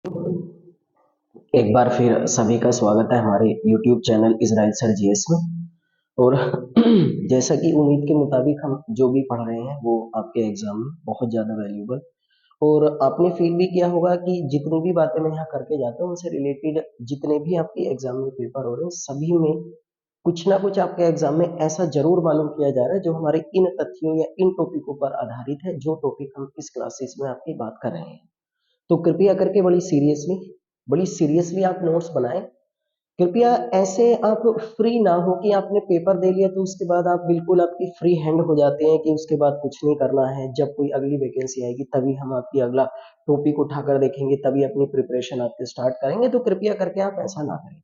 एक बार फिर सभी का स्वागत है हमारे YouTube channel Israel sir GS में। और जैसा कि उम्मीद के मुताबिक हम जो भी पढ़ रहे हैं वो आपके एग्जाम में बहुत ज़्यादा वैल्यूबल, और आपने फील भी किया होगा कि जितनी भी बातें मैं यहाँ करके जाता हूँ उनसे रिलेटेड जितने भी आपके एग्जाम में पेपर हो रहे हैं सभी में कुछ ना कुछ आपके एग्जाम में ऐसा जरूर मालूम किया जा रहा है जो हमारे इन तथ्यों या इन टॉपिकों पर आधारित है, जो टॉपिक हम इस क्लासेस में आपकी बात कर रहे हैं। तो कृपया करके बड़ी सीरियसली आप नोट्स बनाएं। कृपया ऐसे आप फ्री ना हो कि आपने पेपर दे लिया तो उसके बाद आप बिल्कुल आपकी फ्री हैंड हो जाते हैं कि उसके बाद कुछ नहीं करना है, जब कोई अगली वैकेंसी आएगी तभी हम आपकी अगला टॉपिक उठाकर देखेंगे, तभी अपनी प्रिपरेशन आपके स्टार्ट करेंगे। तो कृपया करके आप ऐसा ना करें।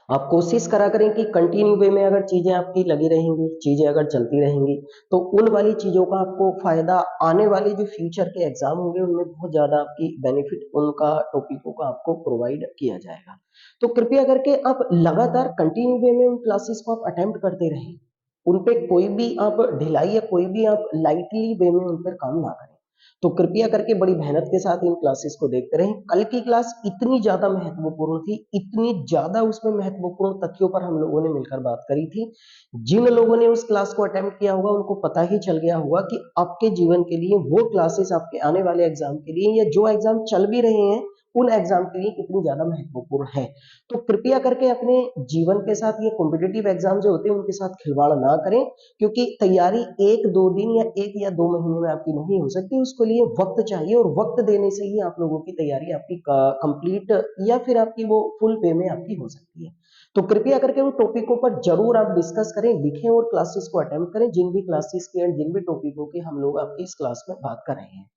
आप कोशिश करा करें कि कंटिन्यू वे में अगर चीजें आपकी लगी रहेंगी, चीजें अगर चलती रहेंगी, तो उन वाली चीजों का आपको फायदा आने वाले जो फ्यूचर के एग्जाम होंगे उनमें बहुत ज्यादा आपकी बेनिफिट उनका टॉपिकों का आपको प्रोवाइड किया जाएगा। तो कृपया करके आप लगातार कंटिन्यू वे में उन क्लासेस को आप अटेम्प्ट करते रहें। उन पे कोई भी आप ढिलाई या कोई भी आप लाइटली वे में उन पर काम ना करें। तो कृपया करके बड़ी मेहनत के साथ इन क्लासेस को देखते रहें। कल की क्लास इतनी ज्यादा महत्वपूर्ण थी, इतनी ज्यादा उसमें महत्वपूर्ण तथ्यों पर हम लोगों ने मिलकर बात करी थी। जिन लोगों ने उस क्लास को अटेम्प्ट किया होगा उनको पता ही चल गया होगा कि आपके जीवन के लिए वो क्लासेस आपके आने वाले एग्जाम के लिए या जो एग्जाम चल भी रहे हैं उन एग्जाम के लिए कितनी ज्यादा महत्वपूर्ण है। तो कृपया करके अपने जीवन के साथ ये कॉम्पिटिटिव एग्जाम जो होते हैं उनके साथ खिलवाड़ ना करें, क्योंकि तैयारी एक दो दिन या एक या दो महीने में आपकी नहीं हो सकती, उसके लिए वक्त चाहिए, और वक्त देने से ही आप लोगों की तैयारी आपकी कंप्लीट या फिर आपकी वो फुल पे में आपकी हो सकती है। तो कृपया करके उन टॉपिकों पर जरूर आप डिस्कस करें, लिखें और क्लासेस को अटेम्प्ट करें जिन भी क्लासेस की एंड जिन भी टॉपिकों की हम लोग आपकी इस क्लास में बात कर रहे हैं।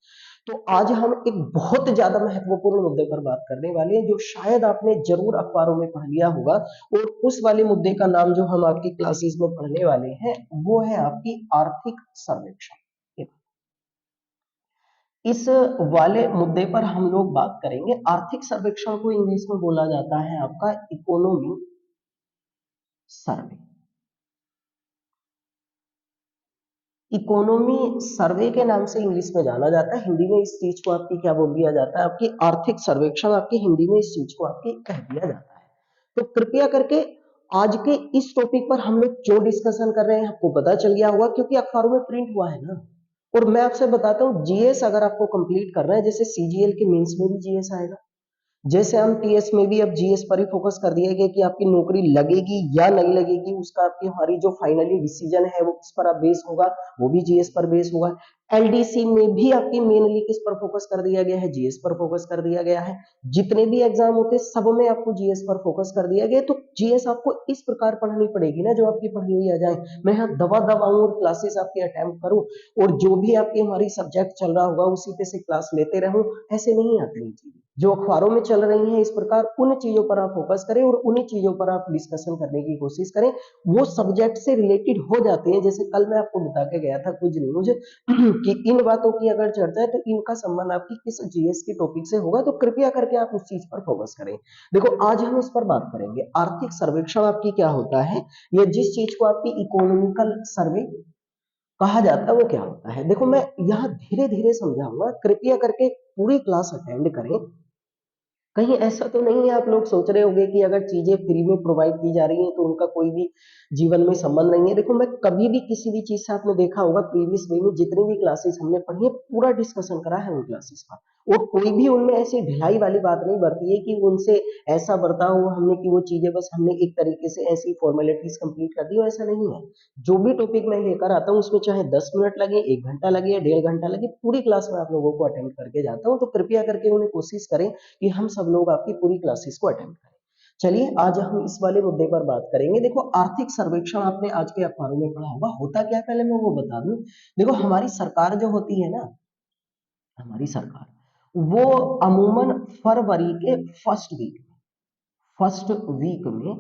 तो आज हम एक बहुत ज्यादा महत्वपूर्ण मुद्दे पर बात करने वाले हैं जो शायद आपने जरूर अखबारों में पढ़ लिया होगा, और उस वाले मुद्दे का नाम जो हम आपकी क्लासेस में पढ़ने वाले हैं वो है आपकी आर्थिक सर्वेक्षण। इस वाले मुद्दे पर हम लोग बात करेंगे। आर्थिक सर्वेक्षण को इंग्लिश में बोला जाता है आपका इकोनॉमी सर्वे। इकोनॉमी सर्वे के नाम से इंग्लिश में जाना जाता है, हिंदी में इस चीज को आपकी क्या बोल दिया जाता है, आपकी आर्थिक सर्वेक्षण आपकी हिंदी में इस चीज को आपकी कह दिया जाता है। तो कृपया करके आज के इस टॉपिक पर हम लोग जो डिस्कशन कर रहे हैं आपको पता चल गया होगा, क्योंकि अखबारों में प्रिंट हुआ है ना। और मैं आपसे बताता हूँ, जीएस अगर आपको कंप्लीट करना है, जैसे सीजीएल के मेंस में भी जीएस आएगा, जैसे हम टीएस में भी अब जीएस पर ही फोकस कर दिया गया कि आपकी नौकरी लगेगी या नहीं लगेगी, उसका आपकी हमारी जो फाइनली डिसीजन है वो किस पर आप बेस होगा, वो भी जीएस पर बेस होगा। एलडीसी में भी आपकी मेनली किस पर फोकस कर दिया गया है, जीएस पर फोकस कर दिया गया है। जितने भी एग्जाम होते हैं सब में आपको जीएस पर फोकस कर दिया गया। तो जीएस आपको इस प्रकार पढ़नी पड़ेगी ना जो आपकी पढ़ी हुई आ जाए। मैं यहाँ दवा दवाऊं और क्लासेस आपकी अटेम्प्ट करूं और जो भी आपकी हमारी सब्जेक्ट चल रहा होगा उसी पे से क्लास लेते रहूं, ऐसे नहीं आती चीजें। जो अखबारों में चल रही हैं इस प्रकार उन चीजों पर आप फोकस करें और उन्हीं चीजों पर आप डिस्कशन करने की कोशिश करें। वो सब्जेक्ट से रिलेटेड हो जाते हैं। जैसे कल मैं आपको बता के गया था कुछ न्यूज कि इन बातों की अगर चर्चा है तो इनका संबंध आपकी किस जीएस के टॉपिक से होगा, तो कृपया करके आप उस चीज पर फोकस करें। देखो आज हम इस पर बात करेंगे आर्थिक सर्वेक्षण आपकी क्या होता है, या जिस चीज को आपकी इकोनॉमिकल सर्वे कहा जाता है वो क्या होता है। देखो मैं यहाँ धीरे धीरे समझाऊंगा, कृपया करके पूरी क्लास अटेंड करें। कहीं ऐसा तो नहीं है आप लोग सोच रहे होंगे कि अगर चीजें फ्री में प्रोवाइड की जा रही हैं तो उनका कोई भी जीवन में संबंध नहीं है। देखो मैं कभी भी किसी भी चीज से आपने देखा होगा प्रीवियस वे में जितनी भी क्लासेस हमने पढ़ी है पूरा डिस्कशन करा है उन क्लासेस का, और कोई भी उनमें ऐसी ढिलाई वाली बात नहीं बरती है कि उनसे ऐसा बर्ताव हुआ हमने कि वो चीजें बस हमने एक तरीके से ऐसी फॉर्मेलिटीज कंप्लीट कर दी हो, ऐसा नहीं है। जो भी टॉपिक मैं लेकर आता हूँ उसमें चाहे 10 मिनट लगे, 1 घंटा लगे या 1.5 घंटा लगे, पूरी क्लास में आप लोगों को अटेंड करके जाता हूँ। तो कृपया करके उन्हें कोशिश करें कि हम सब लोग आपकी पूरी क्लासेस को अटेंड करें। चलिए आज हम इस वाले मुद्दे पर बात करेंगे। देखो आर्थिक सर्वेक्षण आपने आज के अखबारों में पढ़ा होगा, होता क्या है पहले मैं वो बता दूं। देखो हमारी सरकार जो होती है ना, हमारी सरकार वो अमूमन फरवरी के फर्स्ट वीक में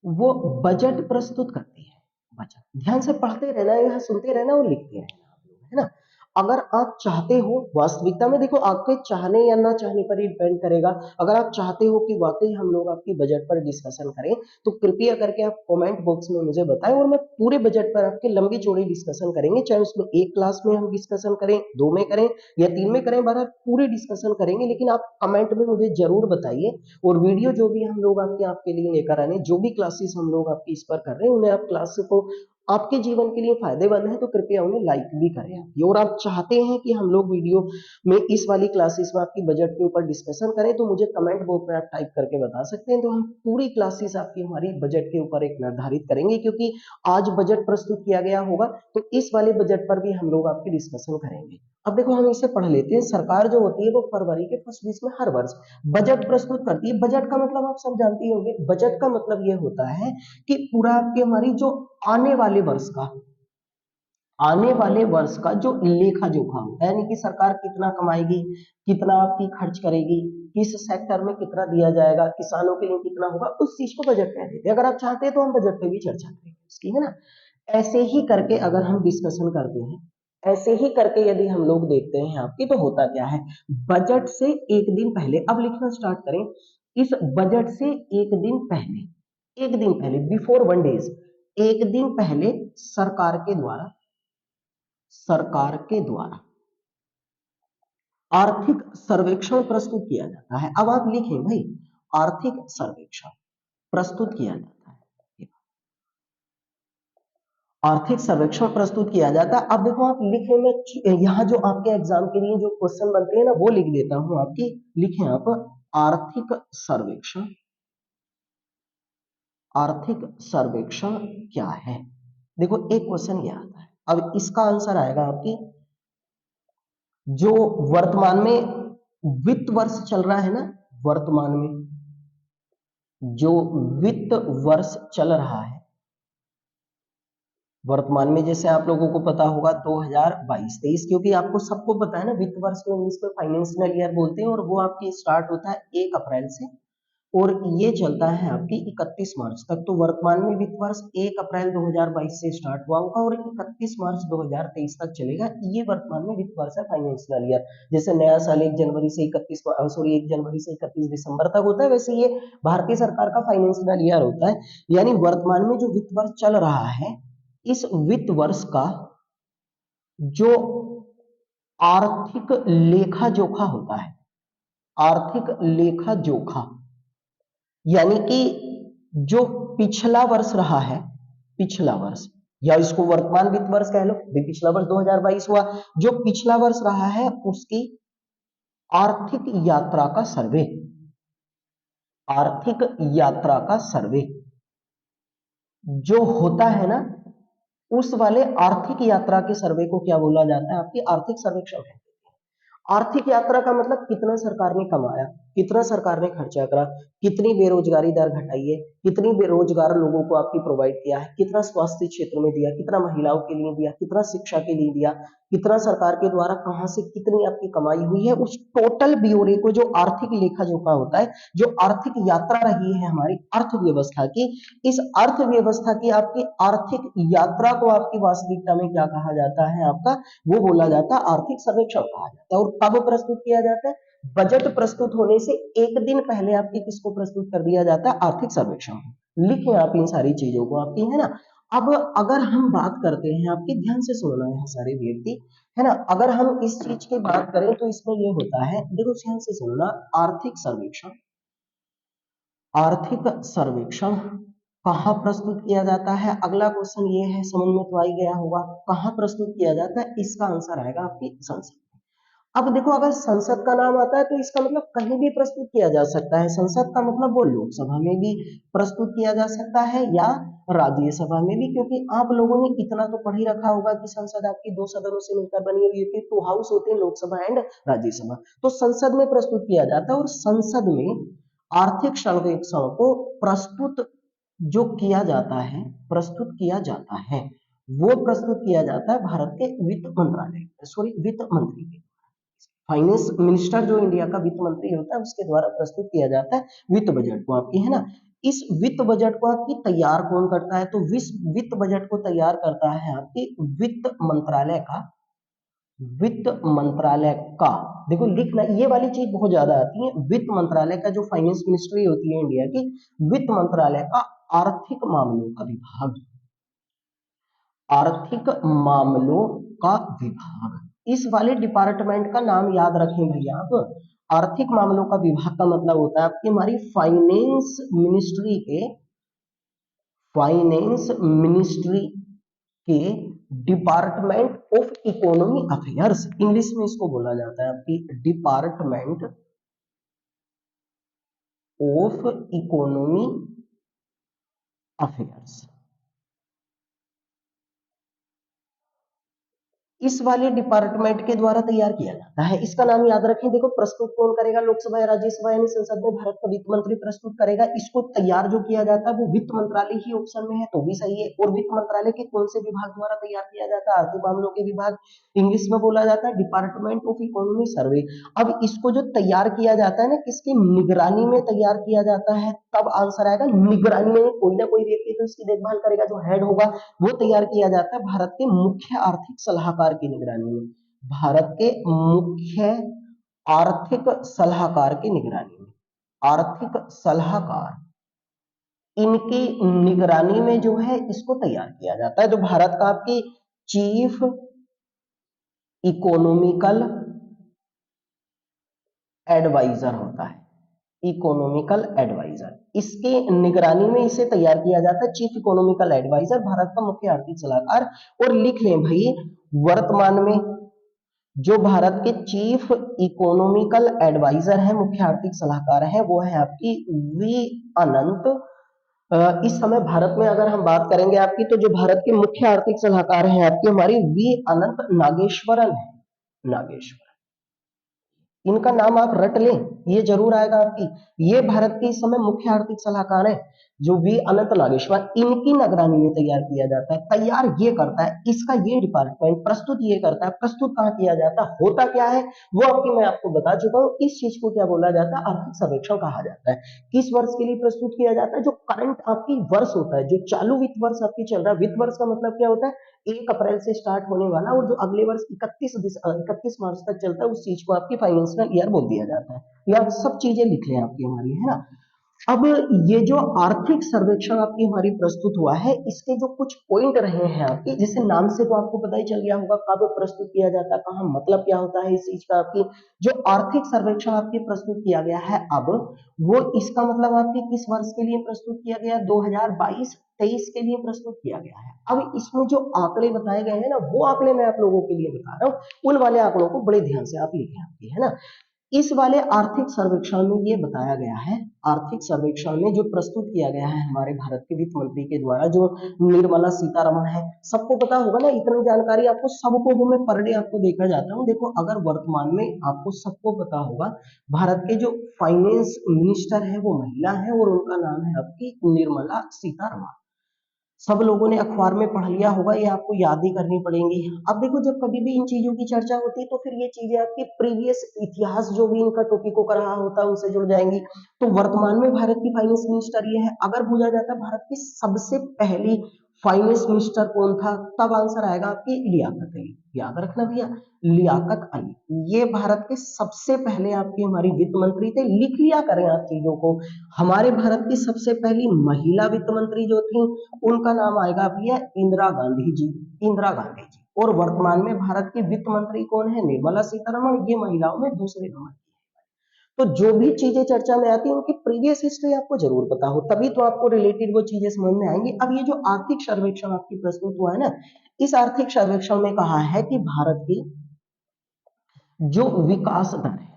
वो बजट प्रस्तुत करती है। बजट ध्यान से पढ़ते रहना, यहाँ सुनते रहना और लिखते रहना, है ना। अगर आप चाहते हो, वास्तविकता में देखो आपके चाहने या ना चाहने पर ही डिपेंड करेगा। अगर आप चाहते हो कि वाकई हम लोग आपकी बजट पर डिस्कशन करें, तो कृपया करके आप कमेंट बॉक्स में मुझे बताएं और मैं पूरे बजट पर आपके लंबी चौड़ी डिस्कशन करेंगे, चाहे उसमें एक क्लास में हम डिस्कशन करें, दो में करें या तीन में करें, बहरहाल पूरी डिस्कशन करेंगे। लेकिन आप कमेंट में मुझे जरूर बताइए, और वीडियो जो भी हम लोग आपके लिए लेकर आने, जो भी क्लासेस हम लोग आपकी इस पर कर रहे हैं, उन्हें आप क्लास को आपके जीवन के लिए फायदेमंद है तो कृपया उन्हें लाइक भी करें आप। और आप चाहते हैं कि हम लोग वीडियो में इस वाली क्लासेस में आपकी बजट के ऊपर डिस्कशन करें, तो मुझे कमेंट बॉक्स में आप टाइप करके बता सकते हैं, तो हम पूरी क्लासेस आपकी हमारी बजट के ऊपर एक निर्धारित करेंगे। क्योंकि आज बजट प्रस्तुत किया गया होगा, तो इस वाले बजट पर भी हम लोग आपकी डिस्कशन करेंगे। अब देखो हम इसे पढ़ लेते हैं। सरकार जो होती है वो फरवरी के फर्स्ट वीक में हर वर्ष बजट प्रस्तुत करती है। बजट का मतलब आप सब जानते ही होंगे। बजट का मतलब ये होता है कि पूरा आपके हमारी जो आने वाले वर्ष का जो लेखा जोखा होता है, यानी कि सरकार कितना कमाएगी, कितना आपकी खर्च करेगी, किस सेक्टर में कितना दिया जाएगा, किसानों के लिए कितना होगा, उस चीज को बजट कह देते हैं। अगर आप चाहते हैं तो हम बजट पे भी चर्चा करेंगे इसकी, है ना। ऐसे ही करके अगर हम डिस्कशन करते हैं, ऐसे ही करके यदि हम लोग देखते हैं आपकी, तो होता क्या है, बजट से एक दिन पहले, अब लिखना स्टार्ट करें। इस बजट से एक दिन पहले बिफोर 1 डेज, एक दिन पहले सरकार के द्वारा आर्थिक सर्वेक्षण प्रस्तुत किया जाता है। अब आप लिखें भाई, आर्थिक सर्वेक्षण प्रस्तुत किया जाता है। आर्थिक सर्वेक्षण प्रस्तुत किया जाता है। अब देखो आप लिखे, में यहाँ जो आपके एग्जाम के लिए जो क्वेश्चन बनते हैं ना, वो लिख देता हूं आपकी। लिखें आप, आर्थिक सर्वेक्षण। आर्थिक सर्वेक्षण क्या है? देखो एक क्वेश्चन ये आता है, अब इसका आंसर आएगा आपकी, जो वर्तमान में वित्त वर्ष चल रहा है ना, वर्तमान में जो वित्त वर्ष चल रहा है, वर्तमान में जैसे आप लोगों को पता होगा 2022-23, क्योंकि आपको सबको पता है ना, वित्त वर्ष को इंग्लिश में फाइनेंशियल ईयर बोलते हैं, और वो आपकी स्टार्ट होता है 1 अप्रैल से और ये चलता है आपकी 31 मार्च तक। तो वर्तमान में वित्त वर्ष 1 अप्रैल 2022 से स्टार्ट हुआ होगा और 31 मार्च 2023 तक चलेगा। ये वर्तमान में वित्त वर्ष है, फाइनेंशियल ईयर। जैसे नया साल 1 जनवरी से 31 दिसंबर तक होता है, वैसे ये भारतीय सरकार का फाइनेंशियल ईयर होता है। यानी वर्तमान में जो वित्त वर्ष चल रहा है, इस वित्त वर्ष का जो आर्थिक लेखा जोखा होता है, आर्थिक लेखा जोखा, यानी कि जो पिछला वर्ष रहा है, पिछला वर्ष, या इसको वर्तमान वित्त वर्ष कह लो, पिछला वर्ष 2022 हुआ, जो पिछला वर्ष रहा है उसकी आर्थिक यात्रा का सर्वे, आर्थिक यात्रा का सर्वे जो होता है ना, उस वाले आर्थिक यात्रा के सर्वे को क्या बोला जाता है? आपकी आर्थिक सर्वेक्षण है। आर्थिक यात्रा का मतलब कितना सरकार ने कमाया, कितना सरकार ने खर्चा करा, कितनी बेरोजगारी दर घटाई है, कितनी बेरोजगार लोगों को आपकी प्रोवाइड किया है, कितना स्वास्थ्य क्षेत्र में दिया, कितना महिलाओं के लिए दिया, कितना शिक्षा के लिए दिया, कितना सरकार के द्वारा कहां से कितनी आपकी कमाई हुई है, उस टोटल ब्यौरे को जो आर्थिक लेखा जोखा होता है, जो आर्थिक यात्रा रही है हमारी अर्थव्यवस्था की, इस अर्थव्यवस्था की आपकी आर्थिक यात्रा को आपकी वास्तविकता में क्या कहा जाता है? आपका वो बोला जाता है आर्थिक सर्वेक्षण कहा जाता है। और कब प्रस्तुत किया जाता है? बजट प्रस्तुत होने से एक दिन पहले आपकी किसको प्रस्तुत कर दिया जाता है? आर्थिक सर्वेक्षण। लिखें आप इन सारी चीजों को आपकी, है ना। अब अगर हम बात करते हैं, आपकी ध्यान से सुनना है सारे व्यक्ति, है ना, अगर हम इस चीज की बात करें तो इसमें ये होता है, देखो ध्यान से सुनना, आर्थिक सर्वेक्षण, आर्थिक सर्वेक्षण कहाँ प्रस्तुत किया जाता है? अगला क्वेश्चन ये है, समझ में तो आ ही गया होगा, कहाँ प्रस्तुत किया जाता है? इसका आंसर आएगा आपकी संसद। अब देखो अगर संसद का नाम आता है तो इसका मतलब कहीं भी प्रस्तुत किया जा सकता है। संसद का मतलब वो लोकसभा में भी प्रस्तुत किया जा सकता है या राज्यसभा में भी, क्योंकि आप लोगों ने इतना तो पढ़ ही रखा होगा कि संसद आपकी दो सदनों से मिलकर बनी हुई है, टू हाउस होते हैं, लोकसभा एंड राज्यसभा। तो संसद में प्रस्तुत किया जाता है, और संसद में आर्थिक सर्वेक्षण को प्रस्तुत जो किया जाता है, प्रस्तुत किया जाता है, वो प्रस्तुत किया जाता है भारत के वित्त मंत्रालय, सॉरी वित्त मंत्री के, फाइनेंस मिनिस्टर जो इंडिया का वित्त मंत्री होता है उसके द्वारा प्रस्तुत किया जाता है वित्त बजट को आपकी, है ना। इस वित्त बजट को आपकी तैयार कौन करता है? तो वित्त बजट को तैयार करता है आपकी वित्त मंत्रालय का वित्त मंत्रालय का, देखो लिखना ये वाली चीज बहुत ज्यादा आती है, वित्त मंत्रालय का जो फाइनेंस मिनिस्ट्री होती है इंडिया की, वित्त मंत्रालय का आर्थिक मामलों का विभाग, आर्थिक मामलों का विभाग, इस वाले डिपार्टमेंट का नाम याद रखें भैया आप। आर्थिक मामलों का विभाग का मतलब होता है आपकी हमारी फाइनेंस मिनिस्ट्री के, फाइनेंस मिनिस्ट्री के department of economy affairs, English में इसको बोला जाता है आपकी डिपार्टमेंट ऑफ इकोनॉमी अफेयर्स। इस वाले डिपार्टमेंट के द्वारा तैयार किया जाता है। इसका नाम याद रखें, देखो प्रस्तुत कौन करेगा, लोकसभा या राज्यसभा यानी संसद में भारत का वित्त मंत्री प्रस्तुत करेगा। इसको तैयार जो किया जाता है वो वित्त मंत्रालय ही ऑप्शन में है तो भी सही है। और वित्त मंत्रालय के कौन से विभाग द्वारा तैयार किया जाता है, आर्थिक मामलों के विभाग, इंग्लिश में बोला जाता है डिपार्टमेंट ऑफ इकोनॉमी सर्वे। अब इसको जो तैयार किया जाता है ना, किसकी निगरानी में तैयार किया जाता है, तब आंसर आएगा निगरानी में, कोई ना कोई व्यक्ति तो इसकी देखभाल करेगा, जो हेड होगा वो तैयार किया जाता है भारत के मुख्य आर्थिक सलाहकार की निगरानी में, भारत के मुख्य आर्थिक सलाहकार की निगरानी में, आर्थिक सलाहकार, इनकी निगरानी में जो है इसको तैयार किया जाता है। जो भारत का आपकी चीफ इकोनॉमिकल एडवाइजर होता है, इकोनॉमिकल एडवाइजर, इसके निगरानी में इसे तैयार किया जाता है, चीफ इकोनॉमिकल एडवाइजर, भारत का मुख्य आर्थिक सलाहकार। और लिख लें भाई, वर्तमान में जो भारत के चीफ इकोनॉमिकल एडवाइजर है, मुख्य आर्थिक सलाहकार है, वो है आपकी वी अनंत। इस समय भारत में अगर हम बात करेंगे आपकी, तो जो भारत के मुख्य आर्थिक सलाहकार हैं आपकी हमारी वी अनंत नागेश्वरन है, नागेश्वर, इनका नाम आप रट लें, ये जरूर आएगा आपकी। ये भारत के इस समय मुख्य आर्थिक सलाहकार है जो वी अनंत नागेश्वर, इनकी निगरानी में तैयार किया जाता है। तैयार ये करता है, इसका ये डिपार्टमेंट प्रस्तुत ये करता है। प्रस्तुत कहाँ किया जाता है, होता क्या है वो आपकी मैं आपको बता चुका हूँ। इस चीज को क्या बोला जाता है, आर्थिक सर्वेक्षण कहा जाता है। किस वर्ष के लिए प्रस्तुत किया जाता है, जो करंट आपकी वर्ष होता है, जो चालू वित्त वर्ष आपकी चल रहा है। वित्त वर्ष का मतलब क्या होता है, 1 अप्रैल से स्टार्ट होने वाला और जो अगले वर्ष 31 मार्च तक चलता है, उस चीज को आपकी फाइनेंशियल ईयर बोल दिया जाता है। ये आप सब चीजें लिख लें आपकी हमारी, है ना। अब ये जो आर्थिक सर्वेक्षण आपकी हमारी प्रस्तुत हुआ है, इसके जो कुछ पॉइंट रहे हैं आपके, जैसे नाम से तो आपको पता ही चल गया होगा कब प्रस्तुत किया जाता है, कहाँ, मतलब क्या होता है इस चीज का। आपकी जो आर्थिक सर्वेक्षण आपकी प्रस्तुत किया गया है अब, वो इसका मतलब आपकी किस वर्ष के लिए प्रस्तुत किया गया, 2022-23 के लिए प्रस्तुत किया गया है। अब इसमें जो आंकड़े बताए गए हैं ना, वो आंकड़े मैं आप लोगों के लिए बता रहा हूँ, उन वाले आंकड़ों को बड़े ध्यान से आप लिखें आपकी, है ना। इस वाले आर्थिक सर्वेक्षण में ये बताया गया है, आर्थिक सर्वेक्षण में जो प्रस्तुत किया गया है हमारे भारत के वित्त मंत्री के द्वारा, जो निर्मला सीतारमण है, सबको पता होगा ना, इतनी जानकारी आपको सबको वो मैं पर डे आपको देखा जाता हूँ। देखो अगर वर्तमान में आपको सबको पता होगा, भारत के जो फाइनेंस मिनिस्टर है वो महिला है और उनका नाम है आपकी निर्मला सीतारमण। सब लोगों ने अखबार में पढ़ लिया होगा, ये आपको याद ही करनी पड़ेंगी। अब देखो जब कभी भी इन चीजों की चर्चा होती है तो फिर ये चीजें आपके प्रीवियस इतिहास जो भी इनका टॉपिक को कर रहा होता है उनसे जुड़ जाएंगी। तो वर्तमान में भारत की फाइनेंस मिनिस्टर ये है। अगर पूछा जाता है भारत की सबसे पहली फाइनेंस मिनिस्टर कौन था, तब आंसर आएगा आपकी लियाकत अली। याद रखना भैया, लियाकत अली, ये भारत के सबसे पहले आपकी हमारी वित्त मंत्री थे। लिख लिया करें आप चीजों को। हमारे भारत की सबसे पहली महिला वित्त मंत्री जो थी, उनका नाम आएगा भैया इंदिरा गांधी जी, इंदिरा गांधी जी। और वर्तमान में भारत के वित्त मंत्री कौन है, निर्मला सीतारमण, ये महिलाओं में दूसरे नंबर की। तो जो भी चीजें चर्चा में आती है उनकी प्रीवियस हिस्ट्री आपको जरूर पता हो, तभी तो आपको रिलेटेड वो चीजें समझ में आएंगी। अब ये जो आर्थिक सर्वेक्षण आपकी प्रस्तुत हुआ है ना, इस आर्थिक सर्वेक्षण में कहा है कि भारत की जो विकास दर है,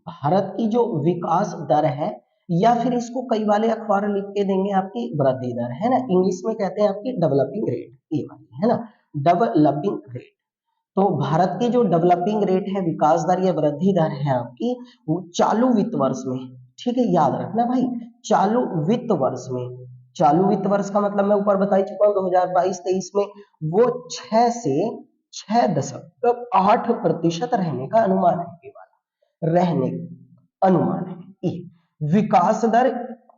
भारत की जो विकास दर है, या फिर इसको कई वाले अखबार लिख के देंगे आपकी वृद्धि दर, है ना, इंग्लिश में कहते हैं आपकी डेवलपिंग रेट, ये वाली, है ना, डेवलपिंग रेट। तो भारत की जो डेवलपिंग रेट है, विकास दर या वृद्धि दर है आपकी, वो चालू वित्त वर्ष में, ठीक है, याद रखना भाई, चालू वित्त वर्ष में, चालू वित्त वर्ष का मतलब मैं ऊपर बता ही चुका हूँ, 2022-23 में वो 6 से 6.8% रहने का अनुमान है, केवल रहने का अनुमान है। विकास दर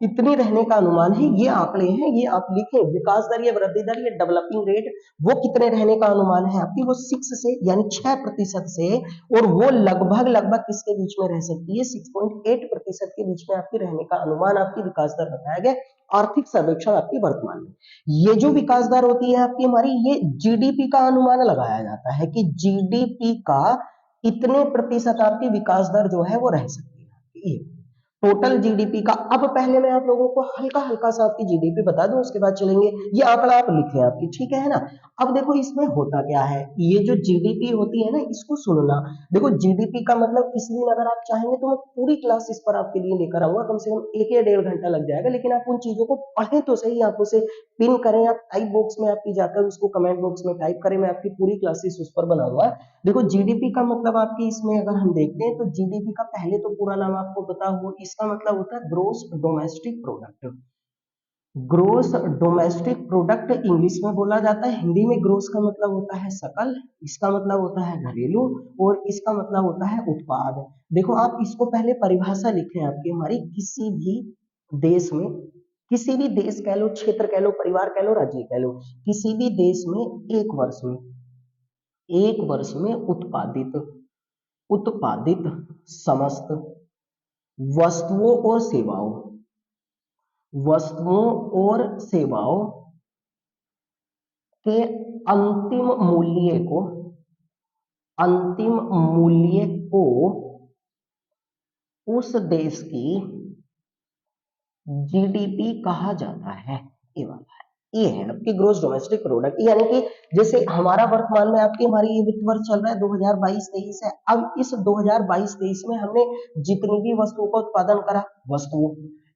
कितनी रहने का अनुमान है, ये आंकड़े हैं, ये आप लिखें। विकास दर या वृद्धि दर या डेवलपिंग रेट, वो कितने रहने का अनुमान है आपकी, वो 6 से यानी 6% से, और वो लगभग लगभग किसके बीच में रह सकती है, 6.8% के बीच में आपकी रहने का अनुमान आपकी विकास दर बताया गया आर्थिक सर्वेक्षण आपकी वर्तमान में। ये जो विकास दर होती है आपकी हमारी, ये जीडीपी का अनुमान लगाया जाता है कि जीडीपी का इतने प्रतिशत आपकी विकास दर जो है वो रह सकती है, ये टोटल जीडीपी का। अब पहले मैं आप लोगों को हल्का हल्का सा आपकी जीडीपी बता दूं, उसके बाद चलेंगे, ये आंकड़ा आप लिखें आपकी, ठीक है ना। अब देखो इसमें होता क्या है, ये जो जीडीपी होती है ना, इसको सुनना। देखो जीडीपी का मतलब किसी दिन अगर आप चाहेंगे तो मैं पूरी क्लास इस पर आपके लिए लेकर आऊंगा, कम से कम 1 या 1.5 घंटा लग जाएगा, लेकिन आप उन चीजों को पढ़ें तो सही, आप उसे पिन करें, आप टाइप बॉक्स में आपकी जाकर उसको कमेंट बॉक्स में टाइप करें, मैं आपकी पूरी क्लासेस उस पर बनाऊंगा। देखो जीडीपी का मतलब आपकी इसमें अगर हम देखते हैं तो जीडीपी का पहले तो पूरा नाम आपको पता हो, इसका मतलब होता है gross domestic product. Gross domestic product English में बोला जाता है, हिंदी में ग्रोस का मतलब होता है सकल, इसका मतलब होता है घरेलू, और इसका मतलब होता है उत्पाद। देखो आप इसको पहले परिभाषा लिखें आपकी हमारी, किसी भी देश में, किसी भी देश कह लो, क्षेत्र कह लो, परिवार कह लो, राज्य कह लो, किसी भी देश में एक वर्ष में उत्पादित उत्पादित समस्त वस्तुओं और सेवाओं वस्तुओं और सेवाओं के अंतिम मूल्य को अंतिम मूल्य को उस देश की जीडीपी कहा जाता है, ये वाला है, ये है आपकी ग्रोस डोमेस्टिक प्रोडक्ट। यानी कि जैसे हमारा वर्तमान में आपकी हमारी ये वित्त वर्ष चल रहा है 2022-23 है, अब इस 2022-23 में हमने जितनी भी वस्तुओं का उत्पादन करा, वस्तुओं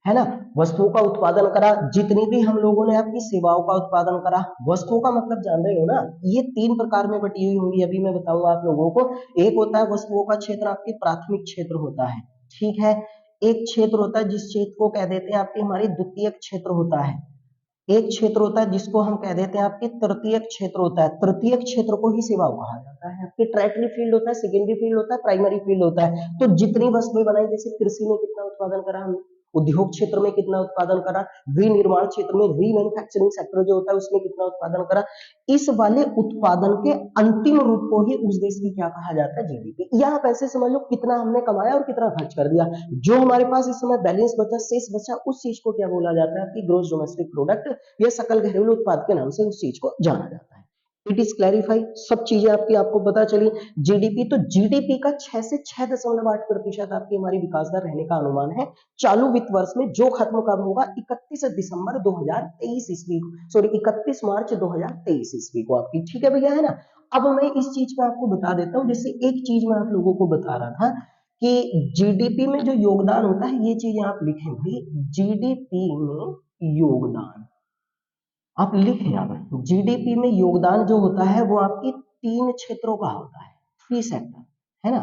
है ना, वस्तुओं का उत्पादन करा, जितनी भी हम लोगों ने आपकी सेवाओं का उत्पादन करा, वस्तुओं का मतलब जान रहे हो ना, ये 3 प्रकार में बटी हुई होंगी, अभी मैं बताऊंगा आप लोगों को। एक होता है वस्तुओं का क्षेत्र, आपकी प्राथमिक क्षेत्र होता है, ठीक है। एक क्षेत्र होता है जिस क्षेत्र को कह देते हैं आपकी हमारी द्वितीयक क्षेत्र होता है। एक क्षेत्र होता है जिसको हम कह देते हैं आपकी तृतीयक क्षेत्र होता है, तृतीयक क्षेत्र को ही सेवा कहा जाता है। आपकी टर्टियरी फील्ड होता है, सेकेंडरी फील्ड होता है, प्राइमरी फील्ड होता है। तो जितनी वस्तुएं बनाई, जैसे कृषि में कितना उत्पादन करा हमने, उद्योग क्षेत्र में कितना उत्पादन करा, विनिर्माण क्षेत्र में, रीमैन्युफैक्चरिंग सेक्टर जो होता है उसमें कितना उत्पादन करा, इस वाले उत्पादन के अंतिम रूप को ही उस देश की क्या कहा जाता है, जीडीपी। या आप ऐसे समझ लो कितना हमने कमाया और कितना खर्च कर दिया, जो हमारे पास इस समय बैलेंस बचा, शेष बचा, उस चीज को क्या बोला जाता है आपकी ग्रोस डोमेस्टिक प्रोडक्ट, या सकल घरेलू उत्पाद के नाम से उस चीज को जाना जाता है। इट इज क्लैरिफाई, सब चीजें आपकी आपको पता चली। जीडीपी, तो जीडीपी का 6 से 6.8% आपकी हमारी विकास दर रहने का अनुमान है चालू वित्त वर्ष में, जो खत्म कब होगा, 31 दिसंबर 2023 ईस्वी, सॉरी 31 मार्च 2023 ईस्वी को आपकी, ठीक है भैया, है ना। अब मैं इस चीज पे आपको बता देता हूँ, जैसे एक चीज मैं आप लोगों को बता रहा था कि जीडीपी में जो योगदान होता है, ये चीज आप लिखें भाई, जीडीपी में योगदान आप लिखें, यहाँ जीडीपी में योगदान जो होता है वो आपकी 3 क्षेत्रों का होता है, 3 सेक्टर, है ना,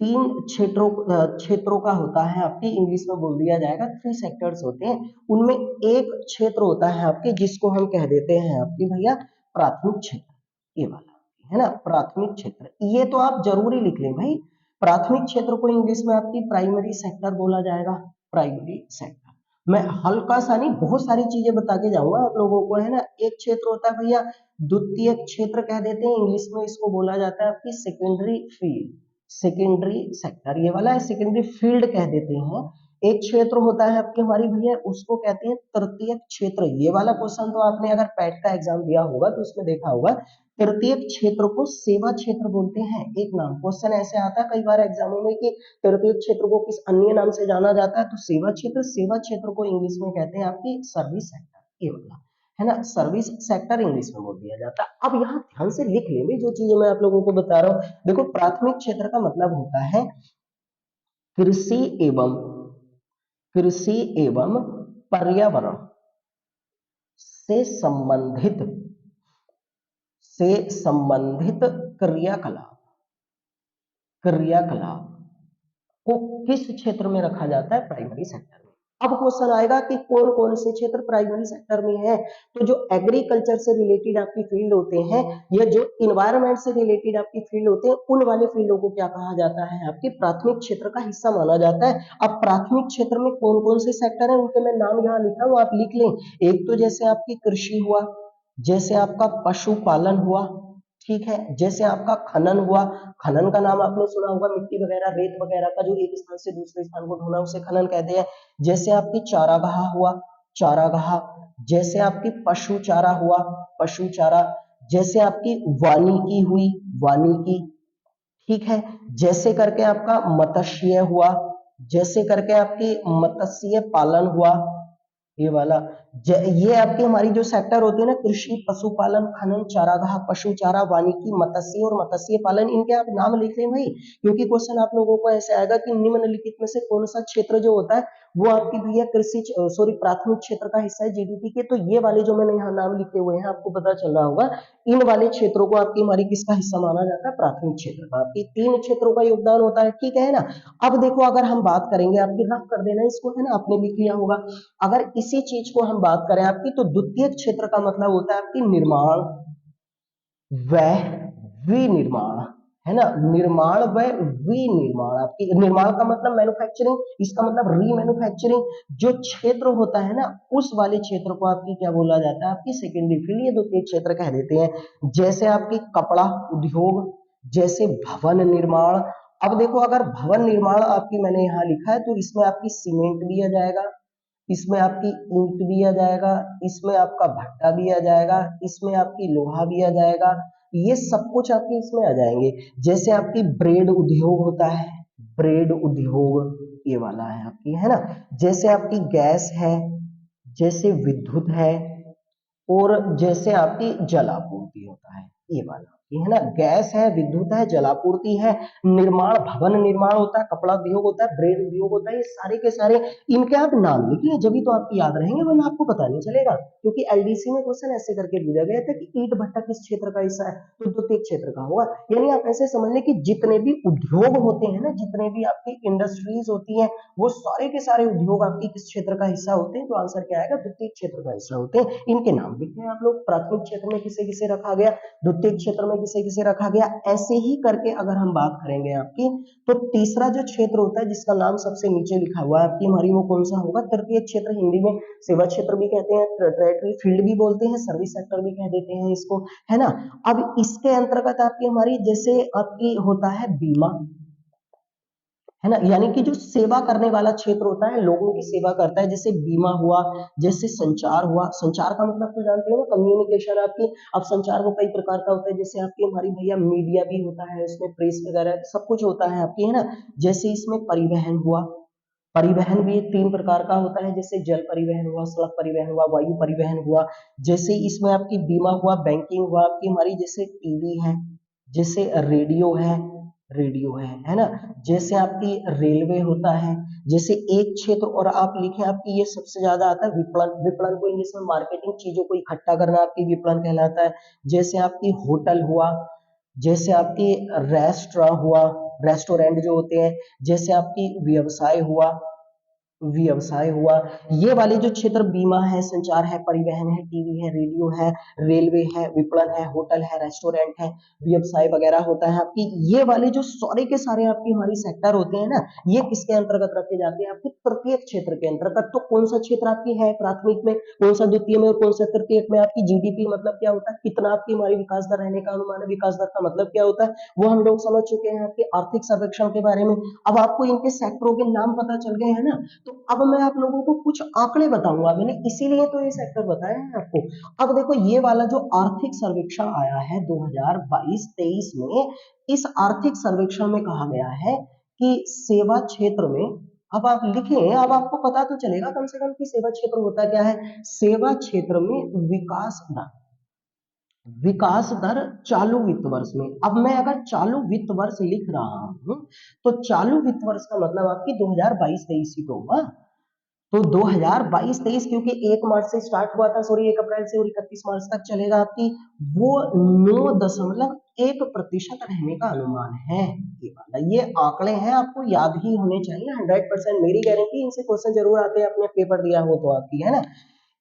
3 क्षेत्रों का होता है आपकी, इंग्लिश में बोल दिया जाएगा 3 सेक्टर्स होते हैं। उनमें एक क्षेत्र होता है आपके जिसको हम कह देते हैं आपकी भैया प्राथमिक क्षेत्र, ये वाला, है ना, प्राथमिक क्षेत्र। ये तो आप जरूरी लिख लें भाई, प्राथमिक क्षेत्र को इंग्लिश में आपकी प्राइमरी सेक्टर बोला जाएगा, प्राइमरी सेक्टर। मैं हल्का सा नहीं, बहुत सारी चीजें बता के जाऊंगा आप लोगों को, है ना। एक क्षेत्र होता है भैया द्वितीय क्षेत्र कह देते हैं, इंग्लिश में इसको बोला जाता है आपकी सेकेंडरी फील्ड, सेकेंडरी सेक्टर, ये वाला है सेकेंडरी फील्ड कह देते हैं। एक क्षेत्र होता है आपकी हमारी भैया, उसको कहते हैं तृतीय क्षेत्र। ये वाला क्वेश्चन तो आपने अगर पैट का एग्जाम दिया होगा तो उसमें देखा होगा, तृतीय क्षेत्र को सेवा क्षेत्र बोलते हैं। एक नाम क्वेश्चन ऐसे आता है कई बार एग्जामों में कि तृतीय क्षेत्र को किस अन्य नाम से जाना जाता है, तो सेवा क्षेत्र, सेवा क्षेत्र को इंग्लिश में कहते हैं आपकी सर्विस सेक्टर, ये वाला, है ना, सर्विस सेक्टर इंग्लिश में बोल दिया जाता है। अब यहाँ ध्यान से लिख लेंगे जो चीजें मैं आप लोगों को बता रहा हूँ। देखो प्राथमिक क्षेत्र का मतलब होता है कृषि एवं कृषि एवं पर्यावरण से संबंधित क्रियाकलाप क्रियाकलाप को किस क्षेत्र में रखा जाता है, प्राइमरी सेक्टर में। अब क्वेश्चन आएगा कि कौन कौन से क्षेत्र प्राइमरी सेक्टर में है। तो जो एग्रीकल्चर से रिलेटेड आपकी फील्ड होते हैं या जो इन्वायरमेंट से रिलेटेड आपकी फील्ड होते हैं, उन वाले फील्डों को क्या कहा जाता है, आपके प्राथमिक क्षेत्र का हिस्सा माना जाता है। अब प्राथमिक क्षेत्र में कौन कौन से सेक्टर है उनके मैं नाम यहाँ लिखा हूँ, आप लिख लें। एक तो जैसे आपकी कृषि हुआ, जैसे आपका पशुपालन हुआ, ठीक है, जैसे आपका खनन हुआ, खनन का नाम आपने सुना होगा, मिट्टी वगैरह रेत वगैरह का जो एक स्थान से दूसरे स्थान को ढोना उसे खनन कहते हैं। जैसे आपकी चारागाह हुआ, चारागाह, जैसे आपकी पशु चारा हुआ, पशु चारा, जैसे आपकी वानिकी हुई, वानिकी, ठीक है, जैसे करके आपका मत्स्य हुआ, जैसे करके आपकी मत्स्य पालन हुआ, ये वाला, ये आपकी हमारी जो सेक्टर होते हैं ना, कृषि, पशुपालन, खनन, चारागाह, पशु चारा, वानिकी, मत्स्य और मत्स्य पालन, इनके आप नाम लिख लें भाई, क्योंकि क्वेश्चन आप लोगों को ऐसे आएगा कि निम्नलिखित में से कौन सा क्षेत्र जो होता है वो आपकी भैया कृषि सॉरी प्राथमिक क्षेत्र का हिस्सा है जीडीपी के। तो ये वाले जो मैंने यहाँ नाम लिखे हुए हैं आपको पता चल रहा होगा, इन वाले क्षेत्रों को आपकी हमारी किसका हिस्सा माना जाता है, प्राथमिक क्षेत्र का। आपकी तीन क्षेत्रों का योगदान होता है, ठीक है ना। अब देखो अगर हम बात करेंगे, आपकी रफ कर देना इसको, है ना, आपने लिख लिया होगा। अगर इसी चीज को हम बात करें आपकी, तो द्वितीय क्षेत्र का मतलब होता है आपकी निर्माण व विनिर्माण, है ना, निर्माण व विनिर्माण। आपकी निर्माण का मतलब मैन्युफैक्चरिंग, इसका मतलब रीमैन्युफैक्चरिंग। जो क्षेत्र होता है ना उस वाले क्षेत्र को आपकी क्या बोला जाता है, आपकी सेकेंडरी फील्ड, ये द्वितीय क्षेत्र कह देते हैं। जैसे आपकी कपड़ा उद्योग, जैसे भवन निर्माण। अब देखो अगर भवन निर्माण आपकी मैंने यहाँ लिखा है तो इसमें आपकी सीमेंट भी आ जाएगा, इसमें आपकी ईंट भी आ जाएगा, इसमें आपका भट्टा भी आ जाएगा, इसमें आपकी लोहा भी आ जाएगा, ये सब कुछ आपके इसमें आ जाएंगे। जैसे आपकी ब्रेड उद्योग होता है, ब्रेड उद्योग ये वाला है आपकी, है ना। जैसे आपकी गैस है, जैसे विद्युत है, और जैसे आपकी जलापूर्ति होता है, ये वाला ये है ना, गैस है, विद्युत है, जलापूर्ति है, निर्माण, भवन निर्माण होता है, कपड़ा उद्योग होता है, ब्रेड उद्योग होता है, ये सारे के सारे इनके आप नाम लिखिए, जब भी तो आपको याद रहेंगे, वरना आपको पता नहीं चलेगा। क्योंकि एलडीसी में क्वेश्चन ऐसे करके पूछा गया था कि ईंट भट्टा किस क्षेत्र का हिस्सा है, तो द्वितीय क्षेत्र का होगा। यानी आप ऐसे समझ लें कि जितने भी उद्योग होते हैं ना, जितने भी आपकी इंडस्ट्रीज होती हैं, वो सारे के सारे उद्योग आपकी किस क्षेत्र का हिस्सा होते हैं, तो आंसर क्या आएगा, द्वितीय क्षेत्र का हिस्सा होते हैं। इनके नाम लिखते हैं आप लोग, प्राथमिक क्षेत्र में किसे किसे रखा गया, द्वितीय क्षेत्र में किसे किसे रखा गया। ऐसे ही करके अगर हम बात करेंगे आपकी, तो तीसरा जो क्षेत्र होता है जिसका नाम सबसे नीचे लिखा हुआ है आपकी हमारी, वो कौन सा होगा, तृतीय क्षेत्र। हिंदी में सेवा क्षेत्र भी कहते हैं, टेरिटरी फील्ड भी बोलते हैं, सर्विस सेक्टर भी कह देते हैं इसको, है ना। अब इसके अंतर्गत आपकी हमारी जैसे आपकी होता है बीमा, है ना, यानी कि जो सेवा करने वाला क्षेत्र होता है, लोगों की सेवा करता है, जैसे बीमा हुआ, जैसे संचार हुआ। संचार का मतलब तो जानते हो ना, कम्युनिकेशन आपकी। अब संचार को कई प्रकार का होता है, जैसे आपकी हमारी भैया मीडिया भी होता है, इसमें प्रेस वगैरह सब कुछ होता है आपकी, है ना। जैसे इसमें परिवहन हुआ, परिवहन भी तीन प्रकार का होता है, जैसे जल परिवहन हुआ, सड़क परिवहन हुआ, वायु परिवहन हुआ। जैसे इसमें आपकी बीमा हुआ, बैंकिंग हुआ आपकी हमारी, जैसे टीवी है, जैसे रेडियो है ना। जैसे आपकी रेलवे होता है। जैसे एक क्षेत्र और आप लिखें आपकी, ये सबसे ज्यादा आता है विपणन, विपणन को इंग्लिश में मार्केटिंग, चीजों को इकट्ठा करना आपकी विपणन कहलाता है। जैसे आपकी होटल हुआ, जैसे आपकी रेस्टोरेंट हुआ, रेस्टोरेंट जो होते हैं, जैसे आपकी व्यवसाय हुआ, व्यवसाय हुआ। ये वाले जो क्षेत्र बीमा है, संचार है, परिवहन है, टीवी है, रेडियो है, रेलवे है, विपणन है, होटल है, रेस्टोरेंट है, व्यवसाय वगैरह होता है आपकी, ये वाले जो सारे के सारे आपकी हमारी सेक्टर होते हैं ना, ये किसके अंतर्गत रखे जाते हैं, आपके तृतीय क्षेत्र के अंतर्गत। तो कौन सा क्षेत्र आपकी है प्राथमिक में, कौन सा द्वितीय में और कौन सा तृतीय में। आपकी जीडीपी मतलब क्या होता है, कितना आपकी हमारी विकास दर रहने का अनुमान है, विकास दर का मतलब क्या होता है, वो हम लोग समझ चुके हैं आपके आर्थिक सर्वेक्षण के बारे में। अब आपको इनके सेक्टरों के नाम पता चल गए हैं ना, तो अब मैं आप लोगों को कुछ आंकड़े बताऊंगा, मैंने इसीलिए तो ये सेक्टर बताए हैं आपको। अब देखो ये वाला जो आर्थिक सर्वेक्षण आया है 2022-23 में, इस आर्थिक सर्वेक्षण में कहा गया है कि सेवा क्षेत्र में, अब आप लिखें, अब आपको पता तो चलेगा कम से कम कि सेवा क्षेत्र होता क्या है। सेवा क्षेत्र में विकास दर चालू वित्त वर्ष में। अब मैं अगर चालू वित्त वर्ष लिख रहा हूं, तो चालू वित्त वर्ष का मतलब आपकी 2022-23 ही तो होगा। तो 2022-23 क्योंकि 1 मार्च से स्टार्ट हुआ था, सॉरी 1 अप्रैल से, और 31 मार्च तक चलेगा आपकी, वो 9.1% रहने का अनुमान है। ये वाला, ये आंकड़े हैं, आपको याद ही होने चाहिए 100%, मेरी गारंटी, इनसे क्वेश्चन जरूर आते हैं, आपने पेपर दिया हो तो आपकी, है ना।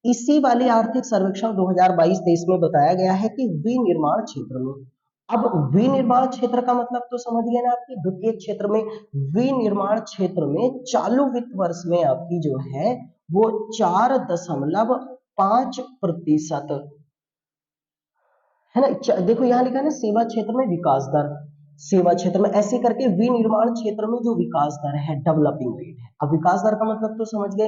इसी वाले आर्थिक सर्वेक्षण 2022-23 में बताया गया है कि विनिर्माण क्षेत्र में, अब विनिर्माण क्षेत्र का मतलब तो समझ गए ना आपकी, द्वितीय क्षेत्र में, विनिर्माण क्षेत्र में चालू वित्त वर्ष में आपकी जो है वो 4.5% है ना। देखो यहाँ लिखा है ना, सेवा क्षेत्र में विकास दर, सेवा क्षेत्र में ऐसे करके विनिर्माण क्षेत्र में जो विकास दर है, डेवलपिंग रेट है। अब विकास दर का मतलब तो समझ गए,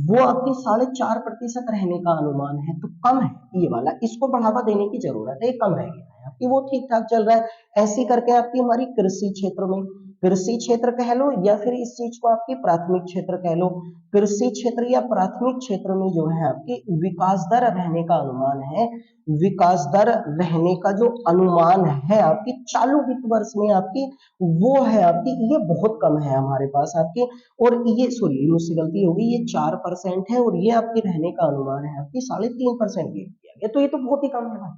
वो आपकी 4.5% रहने का अनुमान है, तो कम है ये वाला, इसको बढ़ावा देने की जरूरत है, कम रह गया है आपकी, वो ठीक ठाक चल रहा है। ऐसे करके आपकी हमारी कृषि क्षेत्र में, कृषि क्षेत्र कह लो या फिर इस चीज को आपकी प्राथमिक क्षेत्र कह लो, कृषि क्षेत्र या प्राथमिक क्षेत्र में जो है आपकी विकास दर रहने का अनुमान है, विकास दर रहने का जो अनुमान है आपकी चालू वित्त वर्ष में आपकी, वो है आपकी, ये बहुत कम है हमारे पास आपकी, और ये, सॉरी मुझसे गलती होगी, ये 4% है, और ये आपके रहने का अनुमान है आपकी 3.5% किया गया, तो ये तो बहुत ही कम है भाई।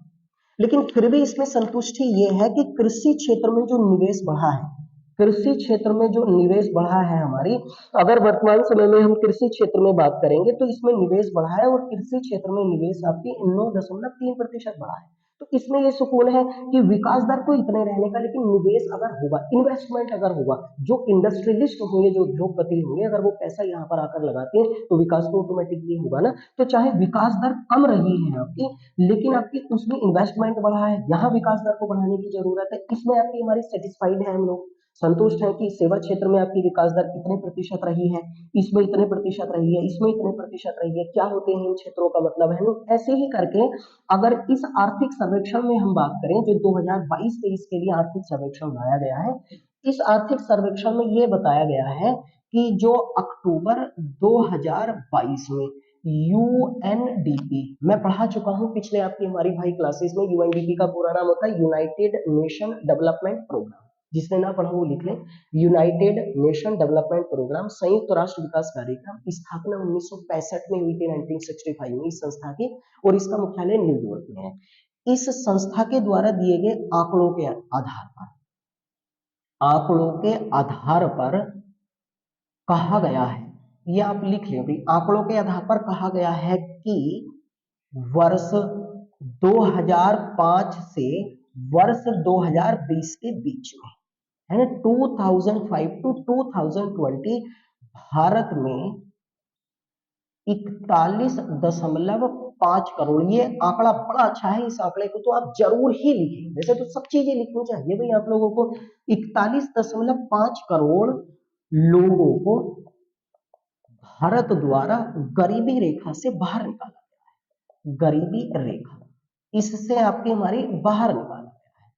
लेकिन फिर भी इसमें संतुष्टि ये है कि कृषि क्षेत्र में जो निवेश बढ़ा है, कृषि क्षेत्र में जो निवेश बढ़ा है हमारी, अगर वर्तमान समय में हम कृषि क्षेत्र में बात करेंगे तो इसमें निवेश बढ़ा है, और कृषि क्षेत्र में निवेश आपकी 9.3% बढ़ा है। तो इसमें ये सुकून है कि विकास दर तो इतने रहने का, लेकिन निवेश अगर होगा, इन्वेस्टमेंट अगर होगा, जो इंडस्ट्रियलिस्ट होंगे, जो उद्योगपति होंगे, अगर वो पैसा यहाँ पर आकर लगाते हैं तो विकास तो ऑटोमेटिकली होगा ना। तो चाहे विकास दर कम रही है आपकी, लेकिन आपकी उसमें इन्वेस्टमेंट बढ़ा है, यहाँ विकास दर को बढ़ाने की जरूरत है, इसमें आपकी हमारी सेटिस्फाइड है, हम लोग संतुष्ट है कि सेवा क्षेत्र में आपकी विकास दर कितने प्रतिशत रही है, इसमें इतने प्रतिशत रही है, इसमें इतने प्रतिशत रही है, क्या होते हैं इन क्षेत्रों का मतलब है ना। ऐसे ही करके अगर इस आर्थिक सर्वेक्षण में हम बात करें, जो 2022-23 के लिए आर्थिक सर्वेक्षण बनाया गया है, इस आर्थिक सर्वेक्षण में ये बताया गया है कि जो अक्टूबर 2022 में यूएनडीपी, मैं पढ़ा चुका हूं पिछले आपकी हमारी भाई क्लासेस में, यूएनडीपी का पूरा नाम होता है यूनाइटेड नेशन डेवलपमेंट प्रोग्राम, जिसने ना पढ़ा वो लिख लें, यूनाइटेड नेशन डेवलपमेंट प्रोग्राम, संयुक्त राष्ट्र विकास कार्यक्रम, स्थापना 1965 में हुई थी, 1965 में इस संस्था की, और इसका मुख्यालय न्यूयॉर्क में है। इस संस्था के द्वारा दिए गए आंकड़ों के आधार पर, आंकड़ों के आधार पर कहा गया है, ये आप लिख लें भाई, आंकड़ों के आधार पर कहा गया है कि वर्ष 2005 से वर्ष 2020 के बीच में, है ना, 2005 टू 2020 भारत में 41.5 करोड़, ये आंकड़ा बड़ा अच्छा है, इस आंकड़े को तो आप जरूर ही लिखें, वैसे तो सब चीजें लिखनी चाहिए भाई आप लोगों को। 41.5 करोड़ लोगों को भारत द्वारा गरीबी रेखा से बाहर निकाला गया है, गरीबी रेखा, इससे आपकी हमारी बाहर निकाला गया है,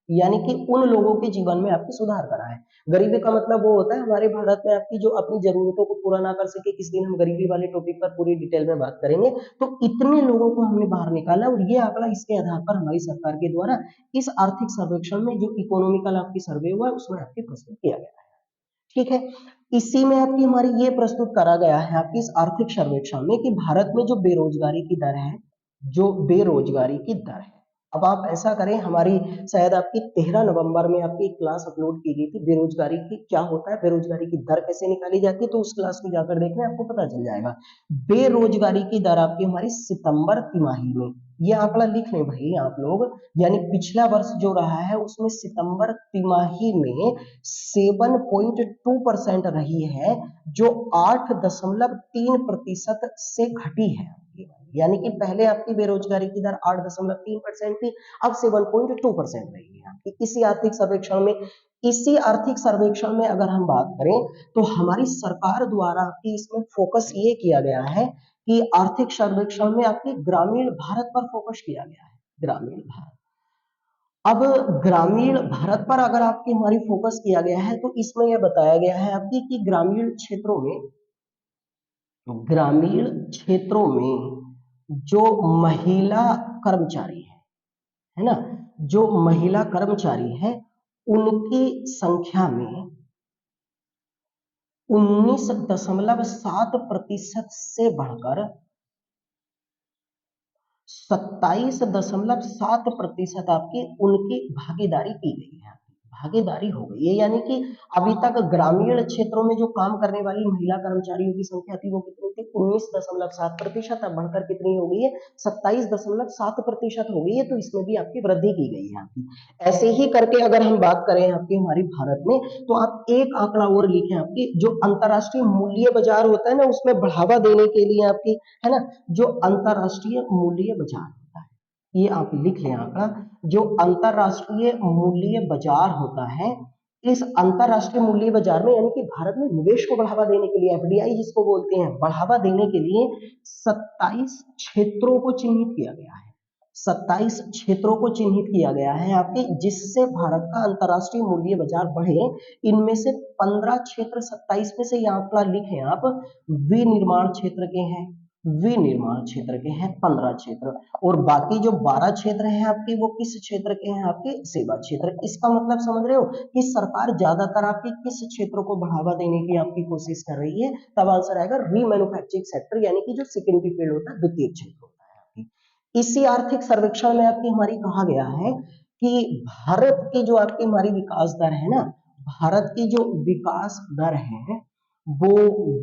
यानी कि उन लोगों के जीवन में आपकी सुधार करा है। गरीबी का मतलब वो होता है हमारे भारत में आपकी जो अपनी जरूरतों को पूरा ना कर सके, किस दिन हम गरीबी वाले टॉपिक पर पूरी डिटेल में बात करेंगे, तो इतने लोगों को हमने बाहर निकाला, और ये आंकड़ा इसके आधार पर हमारी सरकार के द्वारा इस आर्थिक सर्वेक्षण में जो इकोनॉमिकल आपकी सर्वे हुआ उसमें आपकी प्रस्तुत किया गया है, ठीक है। इसी में आपकी हमारी ये प्रस्तुत करा गया है आपकी इस आर्थिक सर्वेक्षण में कि भारत में जो बेरोजगारी की दर है, जो बेरोजगारी की दर है, अब आप ऐसा करें, हमारी शायद आपकी 13 नवंबर में आपकी एक क्लास अपलोड की गई थी, बेरोजगारी की क्या होता है, बेरोजगारी की दर कैसे निकाली जाती है, तो उस क्लास को जाकर देखना, आपको पता चल जाएगा। बेरोजगारी की दर आपकी हमारी सितंबर तिमाही में, ये आंकड़ा लिख लें भाई आप लोग, यानी पिछला वर्ष जो रहा है उसमें सितंबर तिमाही में 7.2% रही है, जो 8.3% से घटी है, यानी कि पहले आपकी बेरोजगारी की दर 8.3% थी, अब 7.2% रही है आपकी इसी आर्थिक सर्वेक्षण में। इसी आर्थिक सर्वेक्षण में अगर हम बात करें तो हमारी सरकार द्वारा आपकी इसमें फोकस ये किया गया है कि आर्थिक सर्वेक्षण में आपकी ग्रामीण भारत पर फोकस किया गया है, ग्रामीण भारत। अब ग्रामीण भारत पर अगर आपकी हमारी फोकस किया गया है तो इसमें यह बताया गया है आपकी कि ग्रामीण क्षेत्रों में, ग्रामीण क्षेत्रों में जो महिला कर्मचारी है ना, जो महिला कर्मचारी है उनकी संख्या में 19.7% से बढ़कर 27.7% आपकी उनकी भागीदारी की गई है, भागीदारी हो गई है। यानी कि अभी तक ग्रामीण क्षेत्रों में जो काम करने वाली महिला कर्मचारियों की संख्या थी वो कितनी थी, 19.7%। अब बढ़कर कितनी हो गई है, 27.7% हो गई है। तो इसमें भी आपकी वृद्धि की गई है आपकी। ऐसे ही करके अगर हम बात करें आपके हमारी भारत में, तो आप एक आंकड़ा और लिखें, आपकी जो अंतरराष्ट्रीय मूल्य बाजार होता है ना, उसमें बढ़ावा देने के लिए आपकी, है ना, जो अंतरराष्ट्रीय मूल्य बाजार होता है, ये आप लिख लें आंकड़ा। जो अंतरराष्ट्रीय मूल्य बाजार होता है, इस अंतरराष्ट्रीय मूल्य बाजार में, यानी कि भारत में निवेश को बढ़ावा देने के लिए, एफडीआई जिसको बोलते हैं, बढ़ावा देने के लिए 27 क्षेत्रों को चिन्हित किया गया है। 27 क्षेत्रों को चिन्हित किया गया है आपके, जिससे भारत का अंतरराष्ट्रीय मूल्य बाजार बढ़े। इनमें से 15 क्षेत्र, 27 में से यहाँ पर लिखें आप, विनिर्माण क्षेत्र के हैं, विनिर्माण क्षेत्र के हैं 15 क्षेत्र, और बाकी जो 12 क्षेत्र हैं आपके, वो किस क्षेत्र के हैं, आपके सेवा क्षेत्र। इसका मतलब समझ रहे हो कि सरकार ज्यादातर आपके किस क्षेत्रों को बढ़ावा देने की आपकी कोशिश कर रही है। तब आंसर आएगा रीमैन्युफैक्चरिंग सेक्टर, यानी कि जो सेकेंडरी फील्ड होता है, द्वितीय क्षेत्र होता है आपकी। इसी आर्थिक सर्वेक्षण में आपकी हमारी कहा गया है कि भारत की जो आपकी हमारी विकास दर है ना, भारत की जो विकास दर है वो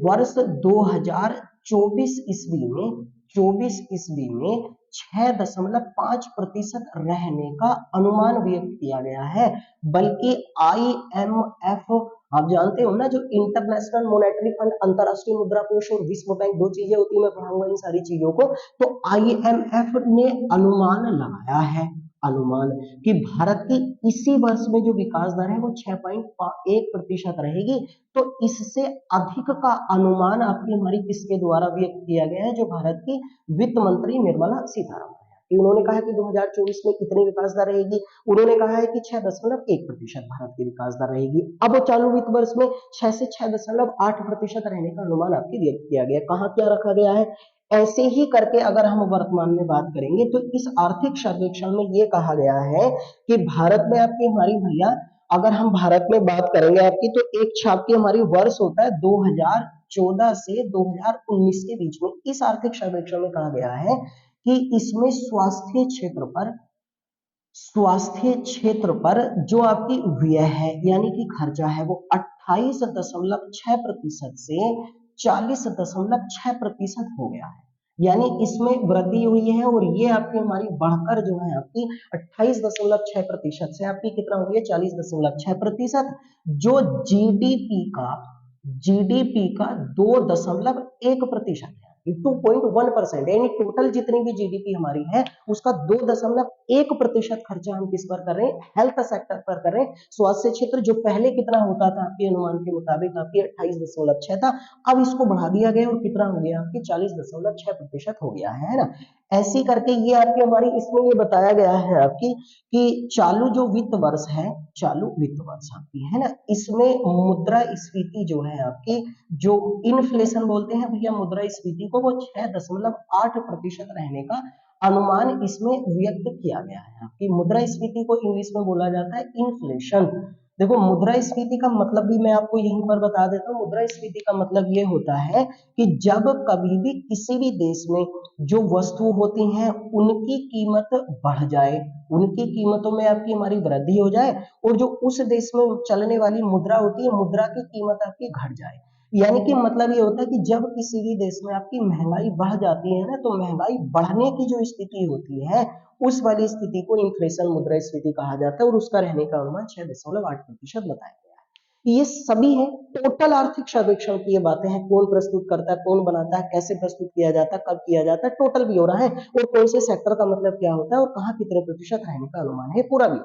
वर्ष 2024 ईस्वी में, 24 ईस्वी में 6.5% रहने का अनुमान व्यक्त किया गया है। बल्कि IMF, आप जानते हो ना, जो इंटरनेशनल मॉनेटरी फंड, अंतरराष्ट्रीय मुद्रा कोष और विश्व बैंक, दो चीजें होती है, मैं पढ़ाऊंगा इन सारी चीजों को। तो IMF ने अनुमान लगाया है, अनुमान, कि भारत की इसी वर्ष में जो विकास दर है वो 6.1% रहेगी। तो इससे अधिक का अनुमान आपकी हमारी किसके द्वारा व्यक्त किया गया है, जो भारत की वित्त मंत्री निर्मला सीतारमण है, कि उन्होंने कहा कि 2024 में कितनी विकास दर रहेगी, उन्होंने कहा है कि 6.1% भारत की विकास दर रहेगी। अब चालू वित्त वर्ष में 6 से 6.8% रहने का अनुमान आपकी व्यक्त किया गया। कहाँ क्या रखा गया है, ऐसे ही करके अगर हम वर्तमान में बात करेंगे, तो इस आर्थिक सर्वेक्षण में ये कहा गया है कि भारत में आपकी हमारी भैया, अगर हम भारत में बात करेंगे आपकी, तो एक छाप की हमारी वर्ष होता है 2014 से 2019 के बीच में। इस आर्थिक सर्वेक्षण में कहा गया है कि इसमें स्वास्थ्य क्षेत्र पर जो आपकी व्यय है, यानी कि खर्चा है, वो 28.6% से 40.6% हो गया है। यानी इसमें वृद्धि हुई है, और ये आपकी हमारी बढ़कर जो है आपकी 28.6% से आपकी कितना हो गया, 40.6%, जो जीडीपी का 2.1% है, 2.1%। यानी टोटल जितनी भी जीडीपी हमारी है उसका 2.1% खर्चा हम किस पर कर रहे हैं, हेल्थ सेक्टर पर कर रहे हैं। स्वास्थ्य क्षेत्र जो पहले कितना होता था आपके अनुमान के मुताबिक, आपकी 28.6 था, अब इसको बढ़ा दिया गया और कितना हो गया आपकी 40.6% हो गया है ना। ऐसी करके ये आपकी हमारी इसमें ये बताया गया है आपकी कि चालू जो वित्त वर्ष है, चालू वित्त वर्ष आपकी है ना, इसमें मुद्रास्फीति जो है आपकी, जो इन्फ्लेशन बोलते हैं भैया मुद्रास्फीति को, वो 6.8% रहने का अनुमान इसमें व्यक्त किया गया है। आपकी मुद्रास्फीति को इंग्लिश में बोला जाता है इन्फ्लेशन। देखो मुद्रास्फीति का मतलब भी मैं आपको यहीं पर बता देता हूँ। मुद्रास्फीति का मतलब ये होता है कि जब कभी भी किसी भी देश में जो वस्तु होती हैं उनकी कीमत बढ़ जाए, उनकी कीमतों में आपकी हमारी वृद्धि हो जाए, और जो उस देश में चलने वाली मुद्रा होती है, मुद्रा की कीमत आपकी घट जाए। यानी कि मतलब ये होता है कि जब किसी भी देश में आपकी महंगाई बढ़ जाती है ना, तो महंगाई बढ़ने की जो स्थिति होती है, उस वाली स्थिति को इन्फ्लेशन मुद्रास्फीति कहा जाता है, और उसका रहने का अनुमान 6.8% बताया गया है। ये सभी है टोटल आर्थिक सर्वेक्षण की ये बातें हैं। कौन प्रस्तुत करता है, कौन बनाता है, कैसे प्रस्तुत किया जाता है, कब किया जाता है, टोटल भी हो रहा है, और कौन से सेक्टर का मतलब क्या होता है, और कहाँ कितने प्रतिशत रहने का अनुमान है, पूरा भी।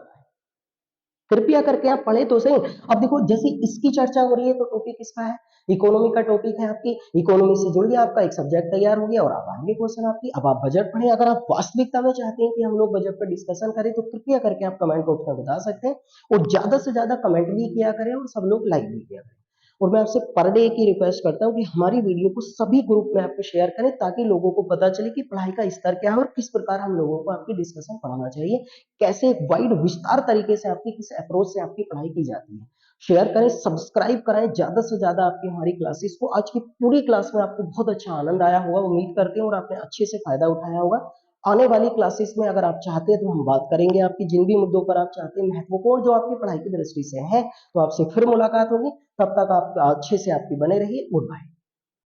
कृपया करके आप पढ़े तो सही। अब देखो जैसे इसकी चर्चा हो रही है, तो टॉपिक किसका है, इकोनॉमी का टॉपिक है आपकी। इकोनॉमी से जुड़ गया, आपका एक सब्जेक्ट तैयार हो गया, और आप आएंगे क्वेश्चन आपकी। अब आप बजट पढ़े, अगर आप वास्तविकता में चाहते हैं कि हम लोग बजट पर डिस्कशन करें, तो कृपया करके आप कमेंट बॉक्स में बता सकते हैं, और ज्यादा से ज्यादा कमेंट भी किया करें, और सब लोग लाइक भी किया करें। और मैं आपसे पर डे की रिक्वेस्ट करता हूँ कि हमारी वीडियो को सभी ग्रुप में आपके शेयर करें, ताकि लोगों को पता चले कि पढ़ाई का स्तर क्या है, और किस प्रकार हम लोगों को आपकी डिस्कशन पढ़ाना चाहिए, कैसे वाइड विस्तार तरीके से आपकी किस अप्रोच से आपकी पढ़ाई की जाती है। शेयर करें, सब्सक्राइब कराएँ ज़्यादा से ज़्यादा आपकी हमारी क्लासेस को। आज की पूरी क्लास में आपको बहुत अच्छा आनंद आया होगा, उम्मीद करते हैं, और आपने अच्छे से फ़ायदा उठाया होगा। आने वाली क्लासेस में अगर आप चाहते हैं तो हम बात करेंगे आपकी जिन भी मुद्दों पर आप चाहते हैं महत्वपूर्ण जो आपकी पढ़ाई की दृष्टि से हैं, तो आपसे फिर मुलाकात होगी। तब तक आप अच्छे से आपकी बने रहिए। Good bye.